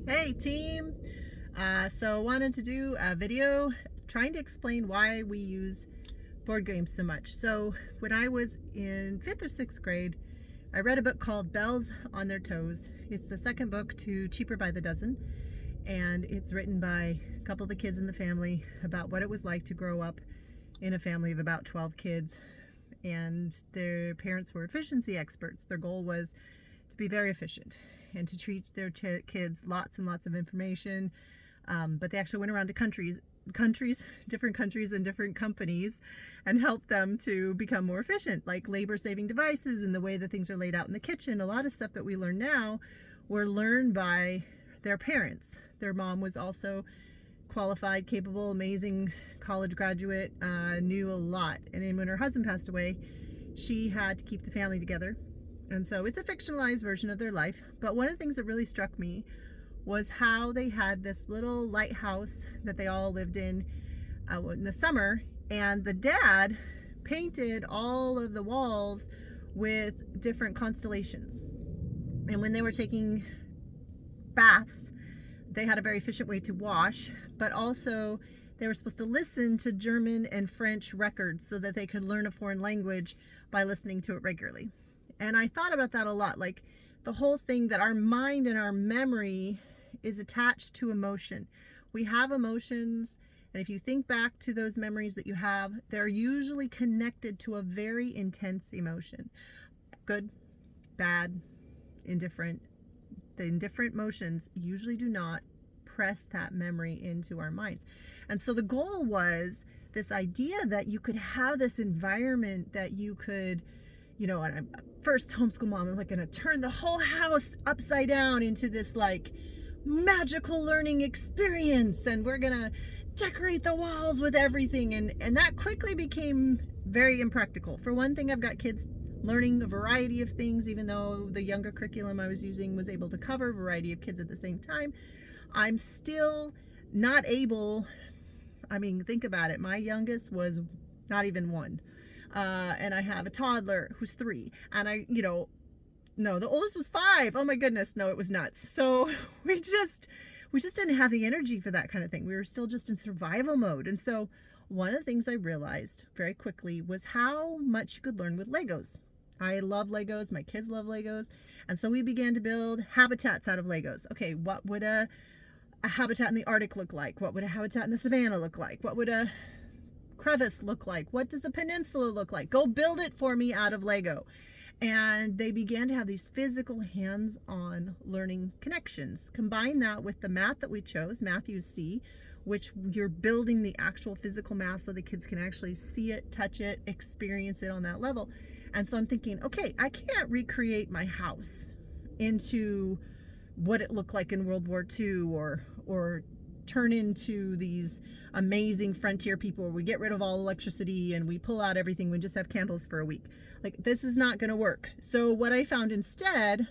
Hey team! So wanted to do a video trying to explain why we use board games so much. So when I was in 5th or 6th grade, I read a book called Bells on Their Toes. It's the second book to Cheaper by the Dozen, and it's written by a couple of the kids in the family about what it was like to grow up in a family of about 12 kids, and their parents were efficiency experts. Their goal was to be very efficient and to teach their kids lots and lots of information, but they actually went around to different countries and different companies and helped them to become more efficient, like labor-saving devices and the way that things are laid out in the kitchen. A lot of stuff that we learn now were learned by their parents. Their mom was also qualified, capable, amazing college graduate, knew a lot. And then when her husband passed away, she had to keep the family together. And so it's a fictionalized version of their life. But one of the things that really struck me was how they had this little lighthouse that they all lived in the summer. And the dad painted all of the walls with different constellations. And when they were taking baths, they had a very efficient way to wash, but also they were supposed to listen to German and French records so that they could learn a foreign language by listening to it regularly. And I thought about that a lot, like the whole thing that our mind and our memory is attached to emotion. We have emotions, and if you think back to those memories that you have, they're usually connected to a very intense emotion. Good, bad, indifferent. The indifferent emotions usually do not press that memory into our minds. And so the goal was this idea that you could have this environment that you could, and I'm first homeschool mom, I'm like going to turn the whole house upside down into this like magical learning experience, and we're going to decorate the walls with everything. And that quickly became very impractical. For one thing, I've got kids learning a variety of things, even though the younger curriculum I was using was able to cover a variety of kids at the same time. I'm still not able, think about it. My youngest was not even 1. And I have a toddler who's 3, and no, the oldest was 5. Oh my goodness, no, it was nuts. So we just didn't have the energy for that kind of thing. We were still just in survival mode. And so one of the things I realized very quickly was how much you could learn with Legos. I love Legos. My kids love Legos. And so we began to build habitats out of Legos. Okay, what would a habitat in the Arctic look like? What would a habitat in the savannah look like? What would a crevice look like? What does a peninsula look like? Go build it for me out of Lego. And they began to have these physical hands-on learning connections. Combine that with the math that we chose, Math UC, which you're building the actual physical math so the kids can actually see it, touch it, experience it on that level. And so I'm thinking, okay, I can't recreate my house into what it looked like in World War II or turn into these amazing frontier people where we get rid of all electricity and we pull out everything, we just have candles for a week. Like, this is not going to work. So what I found instead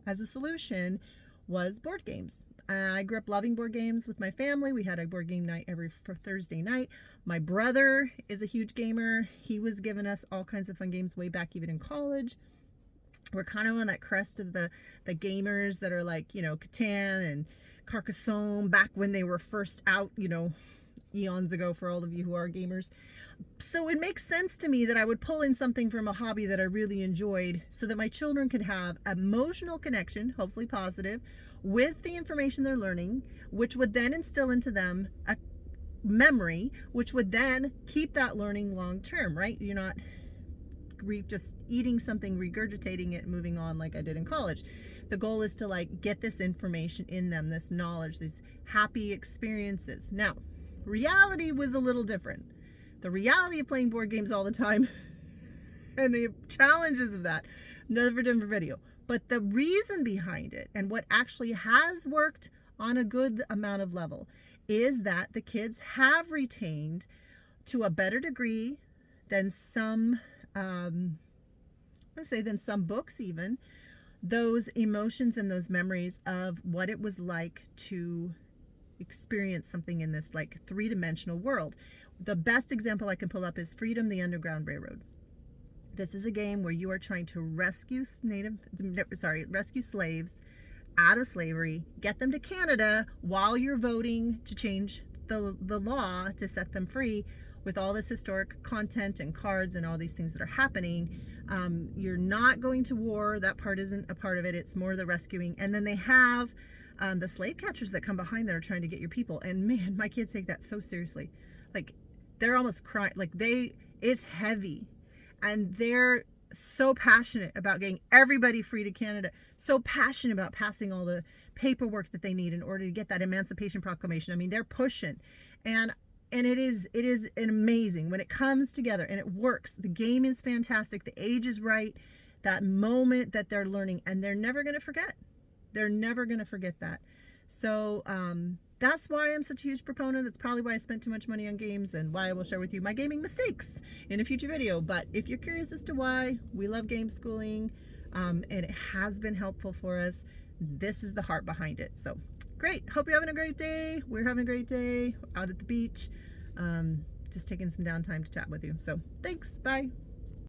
as a solution was board games. I grew up loving board games with my family. We had a board game night every Thursday night. My brother is a huge gamer. He was giving us all kinds of fun games way back even in college. We're kind of on that crest of the gamers that are like, Catan and Carcassonne back when they were first out, eons ago, for all of you who are gamers. So it makes sense to me that I would pull in something from a hobby that I really enjoyed so that my children could have emotional connection, hopefully positive, with the information they're learning, which would then instill into them a memory, which would then keep that learning long term, right? You're not just eating something, regurgitating it, and moving on like I did in college. The goal is to get this information in them, this knowledge, these happy experiences. Now, reality was a little different. The reality of playing board games all the time and the challenges of that, another different video. But the reason behind it and what actually has worked on a good amount of level is that the kids have retained to a better degree than some than some books even, those emotions and those memories of what it was like to experience something in this three-dimensional world. The best example I can pull up is Freedom, the Underground Railroad. This is a game where you are trying to rescue slaves out of slavery, get them to Canada while you're voting to change the law to set them free with all this historic content and cards and all these things that are happening. You're not going to war. That part isn't a part of it. It's more the rescuing. And then they have the slave catchers that come behind that are trying to get your people. And man, my kids take that so seriously. Like, they're almost crying. Like, it's heavy. And they're so passionate about getting everybody free to Canada, so passionate about passing all the paperwork that they need in order to get that Emancipation Proclamation. I mean, they're pushing, and it is amazing when it comes together and it works. The game is fantastic, the age is right, that moment that they're learning, and they're never going to forget. They're never going to forget that. So that's why I'm such a huge proponent. That's probably why I spent too much money on games, and why I will share with you my gaming mistakes in a future video. But if you're curious as to why we love game schooling, and it has been helpful for us, this is the heart behind it. So great. Hope you're having a great day. We're having a great day out at the beach. Just taking some downtime to chat with you. So thanks. Bye.